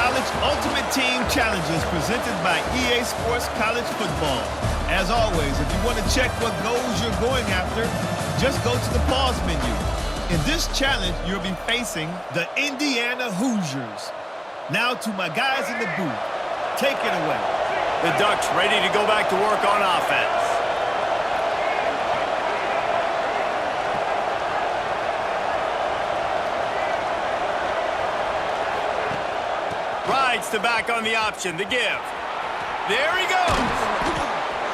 College Ultimate Team Challenges presented by EA Sports College Football. As always, if you want to check what goals you're going after, just go to the pause menu. In this challenge, you'll be facing the Indiana Hoosiers. Now to my guys in the booth. Take it away. The Ducks ready to go back to work on offense. Rides to back on the option, the give. There he goes.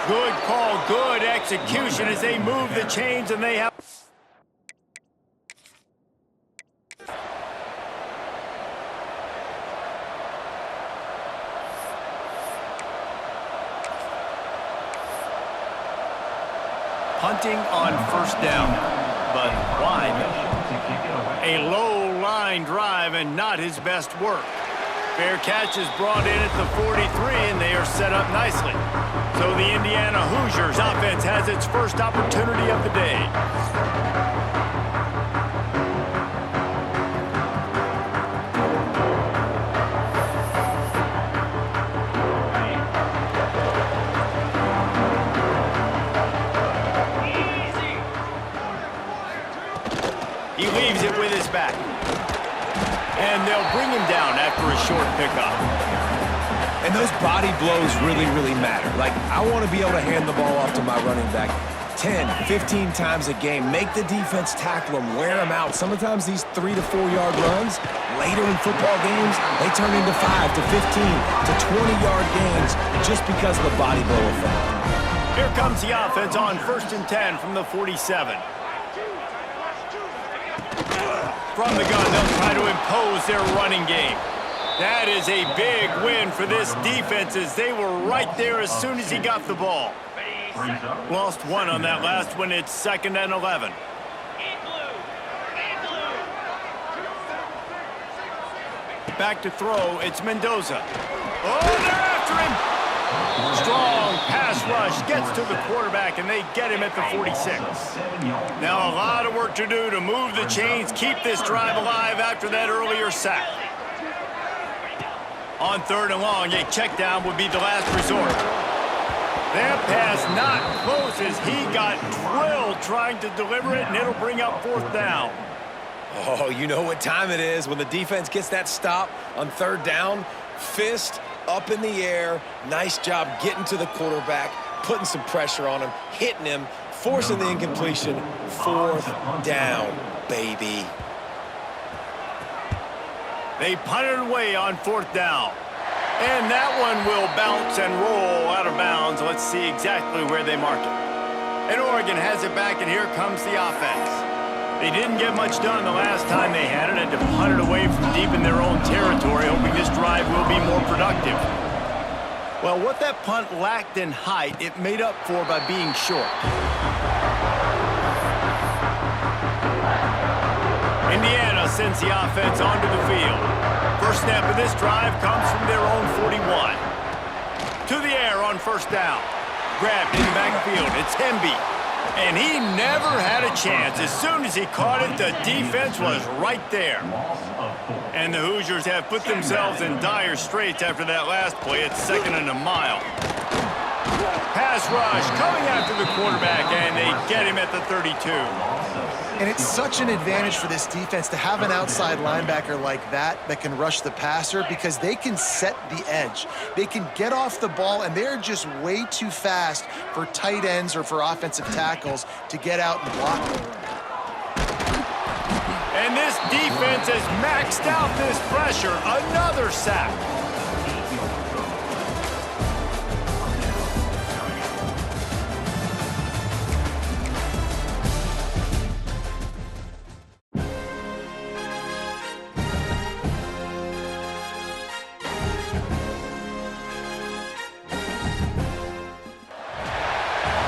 Good call, good execution as they move the chains and they have... Punting on first down, but wide. A low line drive and not his best work. Fair catch is brought in at the 43, and they are set up nicely. So the Indiana Hoosiers offense has its first opportunity of the day. He leaves it with his back. And they'll bring him down after a short pickup. And those body blows really, really matter. Like, I want to be able to hand the ball off to my running back 10, 15 times a game. Make the defense tackle him, wear him out. Sometimes these 3 to 4 yard runs, later in football games, they turn into 5 to 15 to 20-yard gains just because of the body blow effect. Here comes the offense on 1st and 10 from the 47. From the gun, they'll try to impose their running game. That is a big win for this defense as they were right there as soon as he got the ball. Lost one on that last one. It's 2nd and 11. Back to throw. It's Mendoza. Oh, they're after him. Strong pass rush gets to the quarterback, and they get him at the 46. Now a lot of work to do to move the chains, keep this drive alive after that earlier sack. On 3rd and long, a check down would be the last resort. That pass not close as he got drilled trying to deliver it, and it'll bring up 4th down. Oh, you know what time it is when the defense gets that stop on 3rd down. Fist up in the air. Nice job getting to the quarterback, putting some pressure on him, hitting him, forcing the incompletion. 4th down, baby. They punt it away on 4th down. And that one will bounce and roll out of bounds. Let's see exactly where they mark it. And Oregon has it back, and here comes the offense. They didn't get much done the last time they had it, and to punt it away from deep in their own territory, hoping this drive will be more productive. Well, what that punt lacked in height, it made up for by being short. Indiana sends the offense onto the field. First snap of this drive comes from their own 41. To the air on 1st down. Grabbed in the backfield. It's Hemby. And he never had a chance. As soon as he caught it, the defense was right there. And the Hoosiers have put themselves in dire straits after that last play. It's 2nd and a mile. Pass rush coming after the quarterback, and they get him at the 32. And it's such an advantage for this defense to have an outside linebacker like that can rush the passer because they can set the edge. They can get off the ball, and they're just way too fast for tight ends or for offensive tackles to get out and block them. And this defense has maxed out this pressure. Another sack.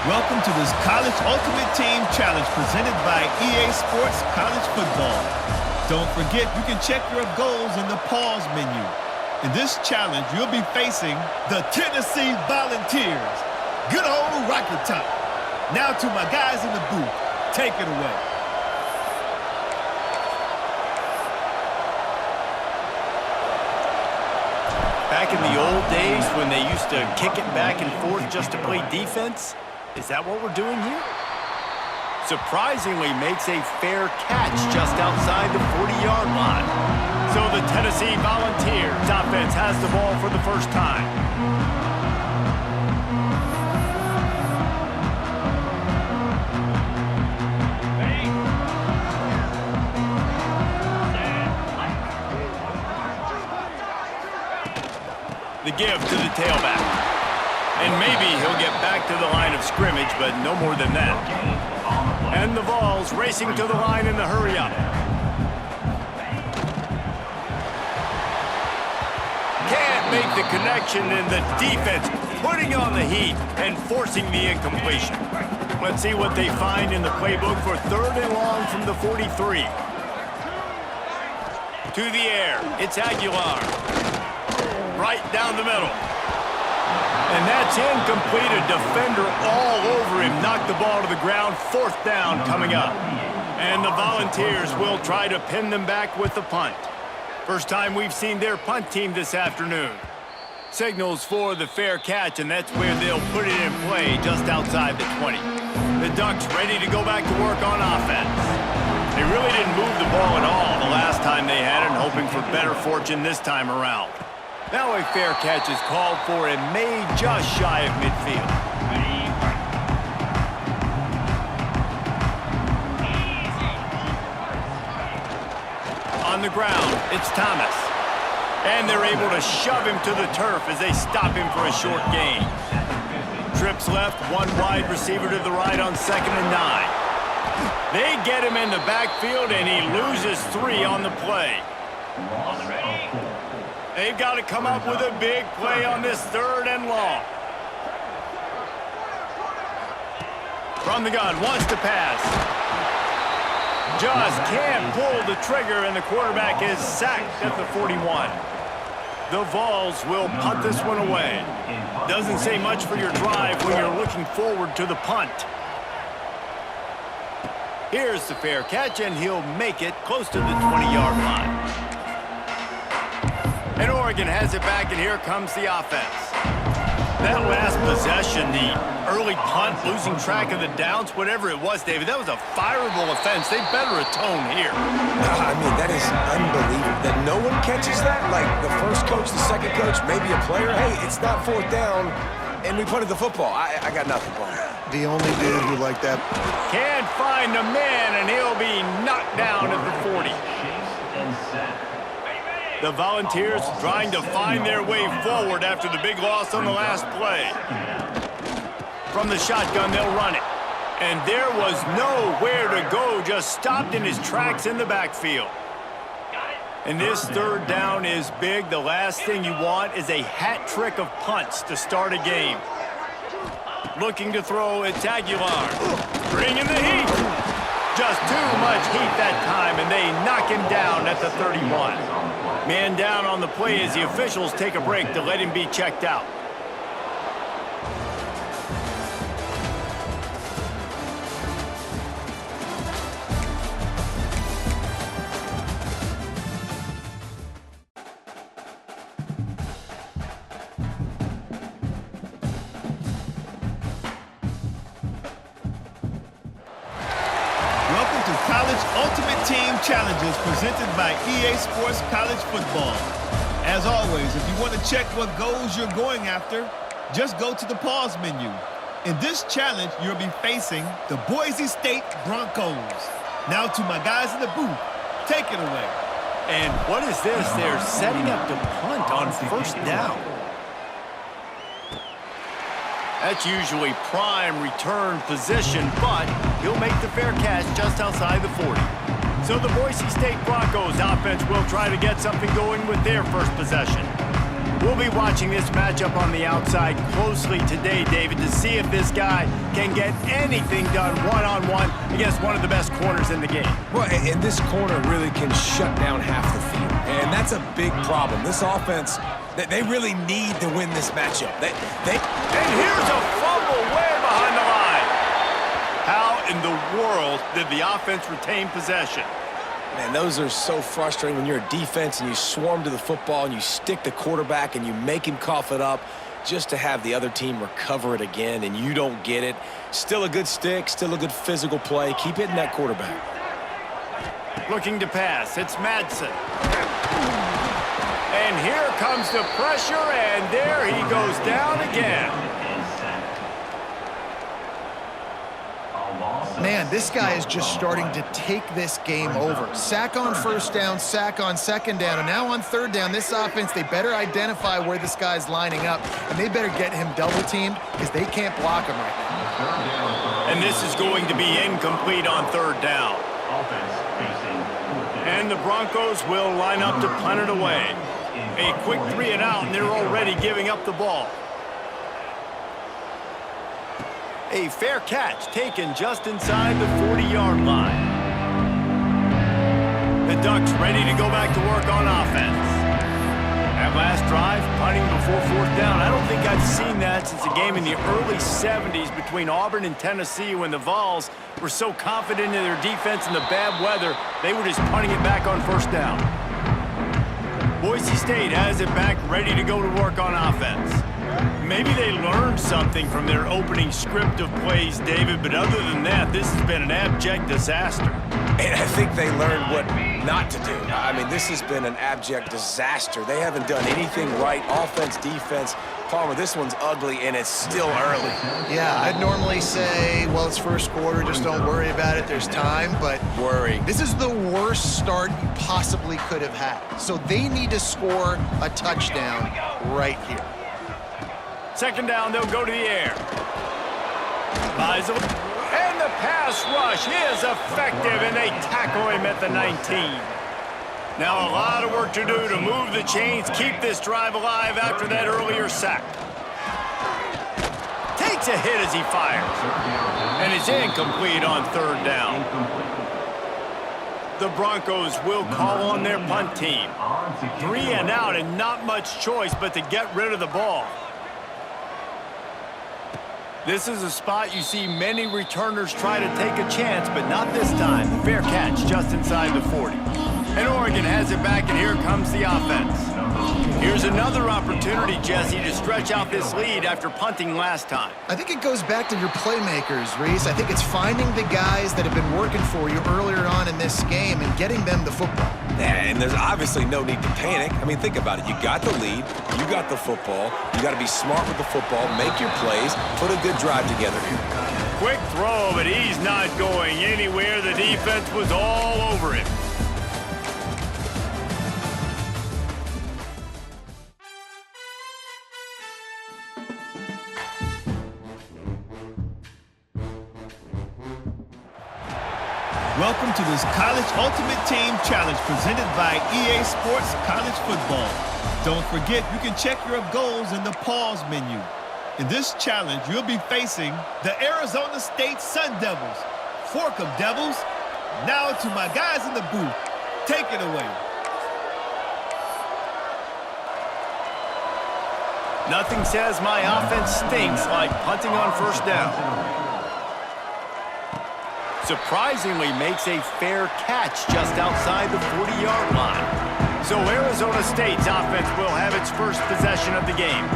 Welcome to this College Ultimate Team Challenge presented by EA Sports College Football. Don't forget, you can check your goals in the pause menu. In this challenge, you'll be facing the Tennessee Volunteers. Good old Rocky Top. Now to my guys in the booth. Take it away. Back in the old days when they used to kick it back and forth just to play defense? Is that what we're doing here? Surprisingly makes a fair catch just outside the 40-yard line. So the Tennessee Volunteers offense has the ball for the first time. The give to the tailback. And maybe he'll get back to the line of scrimmage, but no more than that. And the Vols racing to the line in the hurry-up. Can't make the connection, and the defense putting on the heat and forcing the incompletion. Let's see what they find in the playbook for 3rd and long from the 43. To the air, it's Aguilar. Right down the middle. And that's incomplete. A defender all over him. Knocked the ball to the ground. 4th down coming up. And the Volunteers will try to pin them back with the punt. First time we've seen their punt team this afternoon. Signals for the fair catch, and that's where they'll put it in play just outside the 20. The Ducks ready to go back to work on offense. They really didn't move the ball at all the last time they had it, and hoping for better fortune this time around. Now a fair catch is called for and made just shy of midfield. On the ground, it's Thomas. And they're able to shove him to the turf as they stop him for a short gain. Trips left, one wide receiver to the right on 2nd and 9. They get him in the backfield, and he loses 3 on the play. They've got to come up with a big play on this 3rd and long. From the gun, wants to pass. Just can't pull the trigger, and the quarterback is sacked at the 41. The Vols will punt this one away. Doesn't say much for your drive when you're looking forward to the punt. Here's the fair catch, and he'll make it close to the 20-yard line. And Oregon has it back, and here comes the offense. That last possession, the early punt, losing track of the downs, whatever it was, David, that was a fireable offense. They better atone here. I mean, that is unbelievable. That no one catches that? Like the first coach, the second coach, maybe a player. Hey, it's not 4th down, and we punted the football. I got nothing for him. The only dude who liked that. Can't find the man, and he'll be knocked down at the 40. The Volunteers trying to find their way forward after the big loss on the last play. From the shotgun, they'll run it. And there was nowhere to go, just stopped in his tracks in the backfield. And this 3rd down is big. The last thing you want is a hat trick of punts to start a game. Looking to throw, it's Aguilar. Bringing the heat. Just too much heat that time, and they knock him down at the 31. Man down on the play as the officials take a break to let him be checked out. Ultimate Team Challenges presented by EA Sports College Football. As always, if you want to check what goals you're going after, just go to the pause menu. In this challenge, you'll be facing the Boise State Broncos. Now to my guys in the booth, take it away. And what is this? They're setting up to punt on 1st down. That's usually prime return position, but he'll make the fair catch just outside the 40. So the Boise State Broncos offense will try to get something going with their first possession. We'll be watching this matchup on the outside closely today, David, to see if this guy can get anything done one-on-one against one of the best corners in the game. Well, and this corner really can shut down half the field, and that's a big problem. This offense, they really need to win this matchup. And here's a fumble way behind the line. How in the world did the offense retain possession? Man, those are so frustrating when you're a defense and you swarm to the football and you stick the quarterback and you make him cough it up just to have the other team recover it again and you don't get it. Still a good stick, still a good physical play. Keep hitting that quarterback. Looking to pass. It's Madsen. And here comes the pressure, and there he goes down again. Man, this guy is just starting to take this game over. Sack on first down, sack on second down, and now on third down, this offense, they better identify where this guy's lining up, and they better get him double-teamed because they can't block him right now. And this is going to be incomplete on third down. And the Broncos will line up to punt it away. A quick 3 and out, and they're already giving up the ball. A fair catch taken just inside the 40-yard line. The Ducks ready to go back to work on offense. That last drive, punting before fourth down. I don't think I've seen that since a game in the early 70s between Auburn and Tennessee when the Vols were so confident in their defense in the bad weather, they were just punting it back on first down. Boise State has it back, ready to go to work on offense. Maybe they learned something from their opening script of plays, David, but other than that, this has been an abject disaster. And I think they learned what not to do. I mean, this has been an abject disaster. They haven't done anything right, offense, defense. Palmer, this one's ugly, and it's still early. Yeah, I'd normally say, well, it's first quarter, just don't worry about it, there's time, but Worry. this is the worst start you possibly could have had. So they need to score a touchdown right here. Second down, they'll go to the air. Meisel. And the pass rush is effective, and they tackle him at the 19. Now a lot of work to do to move the chains, keep this drive alive after that earlier sack. Takes a hit as he fires. And it's incomplete on third down. The Broncos will call on their punt team. 3 and out and not much choice but to get rid of the ball. This is a spot you see many returners try to take a chance, but not this time. Fair catch just inside the 40. And Oregon has it back, and here comes the offense. Here's another opportunity, Jesse, to stretch out this lead after punting last time. I think it goes back to your playmakers, Reese. I think it's finding the guys that have been working for you earlier on in this game and getting them the football. And there's obviously no need to panic. I mean, think about it. You got the lead. You got the football. You got to be smart with the football, make your plays, put a good drive together. Quick throw, but he's not going anywhere. The defense was all over him. Welcome to this College Ultimate Team Challenge presented by EA Sports College Football. Don't forget, you can check your goals in the pause menu. In this challenge, you'll be facing the Arizona State Sun Devils. Fork 'em, Devils. Now to my guys in the booth. Take it away. Nothing says my offense stinks like punting on first down. Surprisingly makes a fair catch just outside the 40-yard line. So Arizona State's offense will have its first possession of the game.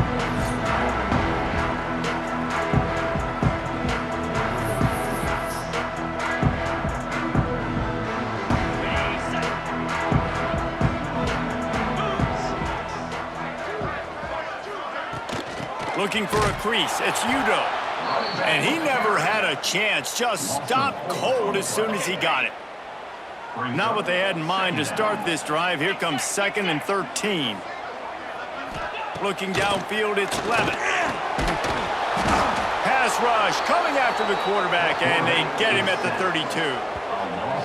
Looking for a crease, it's Udo. And he never had a chance, just stopped cold as soon as he got it. Not what they had in mind to start this drive. Here comes 2nd and 13. Looking downfield, it's Levitt. Pass rush coming after the quarterback, and they get him at the 32.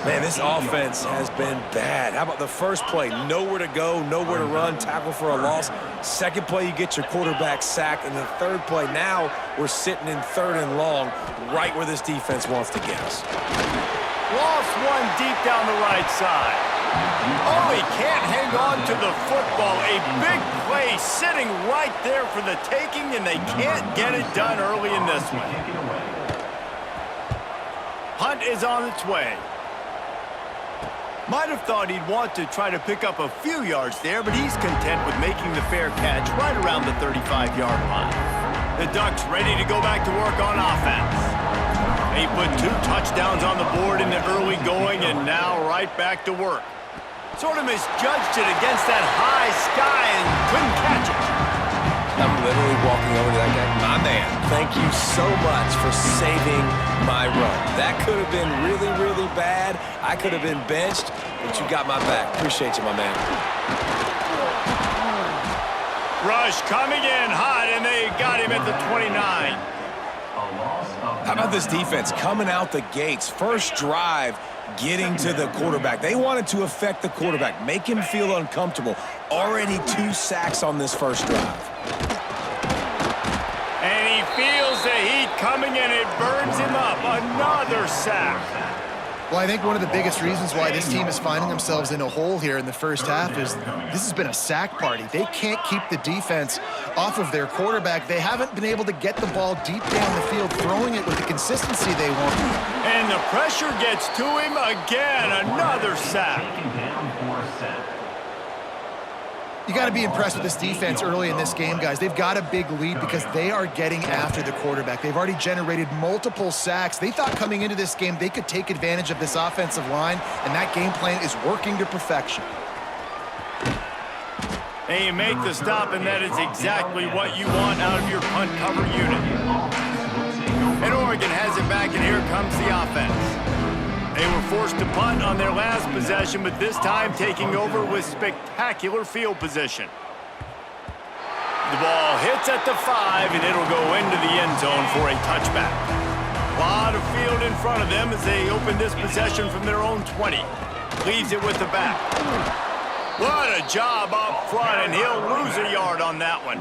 Man, this offense has been bad. How about the first play? Nowhere to go, nowhere to run, tackle for a loss. Second play, you get your quarterback sacked. And the third play, now we're sitting in 3rd and long, right where this defense wants to get us. Lost one deep down the right side. Oh, he can't hang on to the football. A big play sitting right there for the taking, and they can't get it done early in this one. Hunt is on its way. Might have thought he'd want to try to pick up a few yards there, but he's content with making the fair catch right around the 35-yard line. The Ducks ready to go back to work on offense. They put 2 touchdowns on the board in the early going, and now right back to work. Sort of misjudged it against that high sky and couldn't catch it. I'm literally walking over to that guy. My man, thank you so much for saving my run. That could have been really, really bad. I could have been benched, but you got my back. Appreciate you, my man. Rush coming in hot, and they got him at the 29. How about this defense coming out the gates? First drive, getting to the quarterback. They wanted to affect the quarterback, make him feel uncomfortable. Already 2 sacks on this first drive. And he feels the heat coming, and it burns him up. Another sack. Well, I think one of the biggest reasons why this team is finding themselves in a hole here in the first half is this has been a sack party. They can't keep the defense off of their quarterback. They haven't been able to get the ball deep down the field, throwing it with the consistency they want. And the pressure gets to him again. Another sack. You got to be impressed with this defense early in this game, guys. They've got a big lead because they are getting after the quarterback. They've already generated multiple sacks. They thought coming into this game they could take advantage of this offensive line, and that game plan is working to perfection. And you make the stop, and that is exactly what you want out of your punt cover unit. And Oregon has it back, and here comes the offense. They were forced to punt on their last possession, but this time taking over with spectacular field position. The ball hits at the 5, and it'll go into the end zone for a touchback. A lot of field in front of them as they open this possession from their own 20. Leaves it with the back. What a job up front, and he'll lose a yard on that one.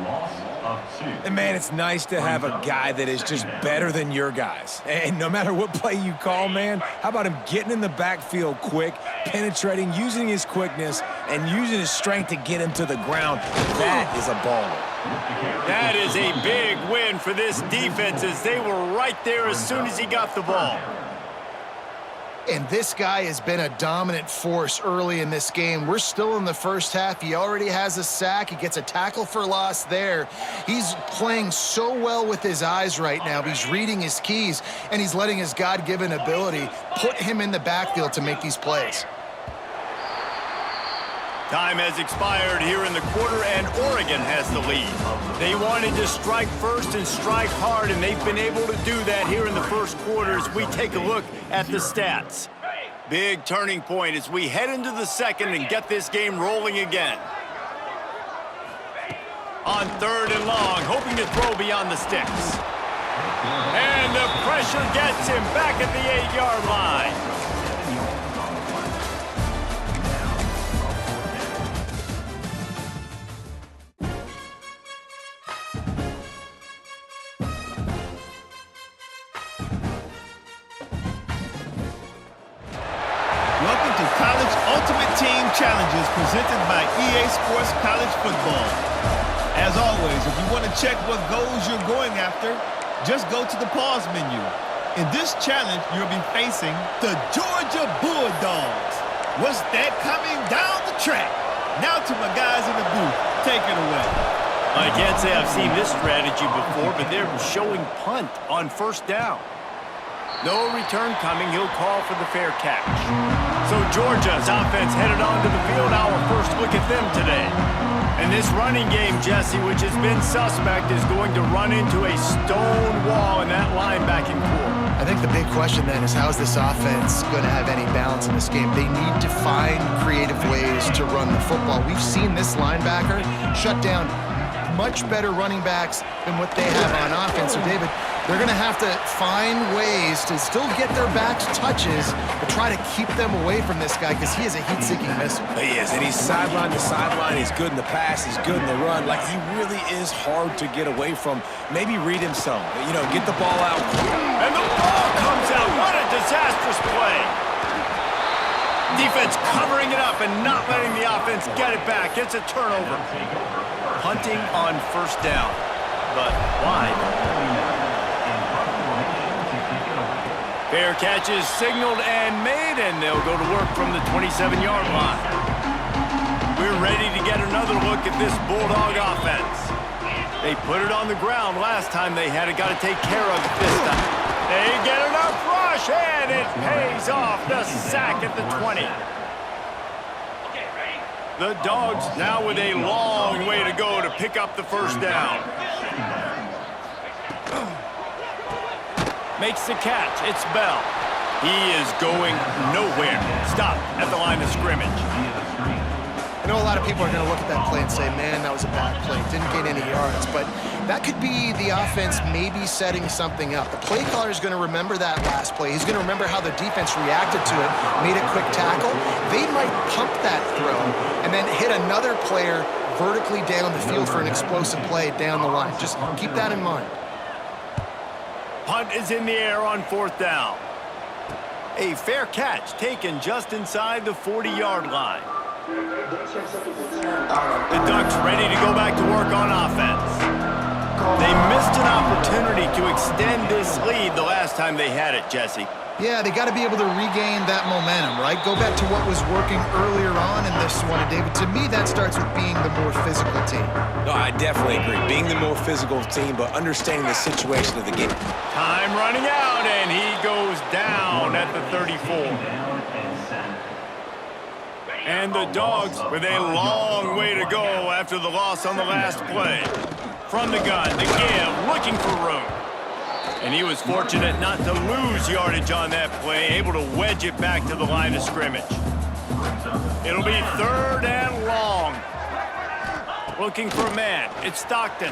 And, man, it's nice to have a guy that is just better than your guys. And no matter what play you call, man, how about him getting in the backfield quick, penetrating, using his quickness, and using his strength to get him to the ground. That is a baller. That is a big win for this defense as they were right there as soon as he got the ball. And this guy has been a dominant force early in this game. We're still in the first half. He already has a sack. He gets a tackle for loss there. He's playing so well with his eyes right now. He's reading his keys, and he's letting his God-given ability put him in the backfield to make these plays. Time has expired here in the quarter, and Oregon has the lead. They wanted to strike first and strike hard, and they've been able to do that here in the first quarter as we take a look at the stats. Big turning point as we head into the second and get this game rolling again. On 3rd and long, hoping to throw beyond the sticks. And the pressure gets him back at the 8-yard line. Welcome to College Ultimate Team Challenges presented by EA Sports College Football. As always, if you want to check what goals you're going after, just go to the pause menu. In this challenge, you'll be facing the Georgia Bulldogs. What's that coming down the track? Now to my guys in the booth. Take it away. I can't say I've seen this strategy before, but they're showing punt on 1st down. No return coming. He'll call for the fair catch. So Georgia's offense headed onto the field. Our first look at them today. And this running game, Jesse, which has been suspect, is going to run into a stone wall in that linebacking core. I think the big question then is how is this offense going to have any balance in this game? They need to find creative ways to run the football. We've seen this linebacker shut down much better running backs than what they have on offense. So, David, they're going to have to find ways to still get their backs touches, but try to keep them away from this guy because he is a heat-seeking missile. He is, and he's sideline to sideline. He's good in the pass. He's good in the run. Like, he really is hard to get away from. Maybe read him some. You know, get the ball out. And the ball comes out. What a disastrous play. Defense covering it up and not letting the offense get it back. It's a turnover. Punting on 1st down, but wide. Fair catch is signaled and made, and they'll go to work from the 27-yard line. We're ready to get another look at this Bulldog offense. They put it on the ground last time they had it. Got to take care of it this time. They get enough rush, and it pays off. The sack at the 20. The Dogs now with a long way to go to pick up the first down. Makes the catch. It's Bell. He is going nowhere. Stop at the line of scrimmage. I know a lot of people are going to look at that play and say, man, that was a bad play. Didn't gain any yards. But that could be the offense maybe setting something up. The play caller is going to remember that last play. He's going to remember how the defense reacted to it, made a quick tackle. They might pump that throw and then hit another player vertically down the field for an explosive play down the line. Just keep that in mind. Punt is in the air on fourth down. A fair catch taken just inside the 40-yard line. The Ducks ready to go back to work on offense. They missed an opportunity to extend this lead the last time they had it, Jesse. Yeah, they got to be able to regain that momentum, right? Go back to what was working earlier on in this one. And David, to me, that starts with being the more physical team. No, I definitely agree. Being the more physical team, but understanding the situation of the game. Time running out, and he goes down at the 34. And the Dogs with a long way to go after the loss on the last play. From the gun, to give, looking for room. And he was fortunate not to lose yardage on that play, able to wedge it back to the line of scrimmage. It'll be third and long. Looking for a man. It's Stockton.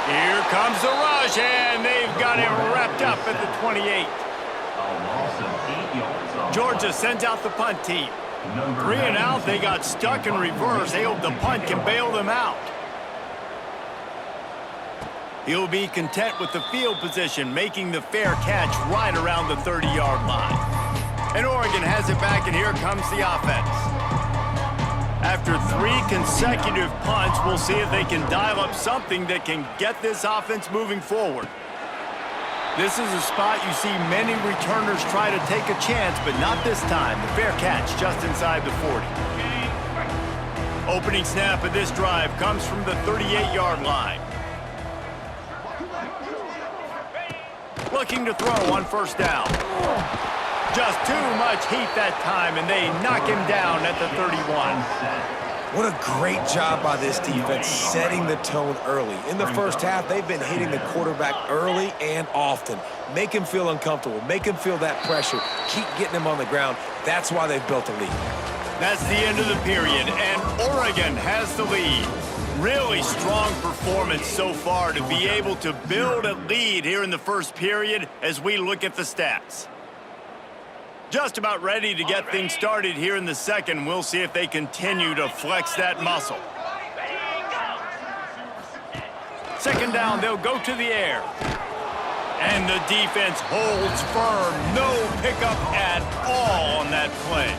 Here comes the rush, and they've got him wrapped up at the 28. Georgia sends out the punt team. 3 and out, they got stuck in reverse. They hope the punt can bail them out. He'll be content with the field position, making the fair catch right around the 30-yard line. And Oregon has it back, and here comes the offense. After 3 consecutive punts, we'll see if they can dial up something that can get this offense moving forward. This is a spot you see many returners try to take a chance, but not this time. The fair catch just inside the 40. Opening snap of this drive comes from the 38-yard line. Looking to throw on first down. Just too much heat that time, and they knock him down at the 31. What a great job by this defense setting the tone early. In the first half, they've been hitting the quarterback early and often. Make him feel uncomfortable. Make him feel that pressure. Keep getting him on the ground. That's why they've built a lead. That's the end of the period, and Oregon has the lead. Really strong performance so far to be able to build a lead here in the first period as we look at the stats. Just about ready to get things started here in the second. We'll see if they continue to flex that muscle. Second down, they'll go to the air. And the defense holds firm. No pickup at all on that play.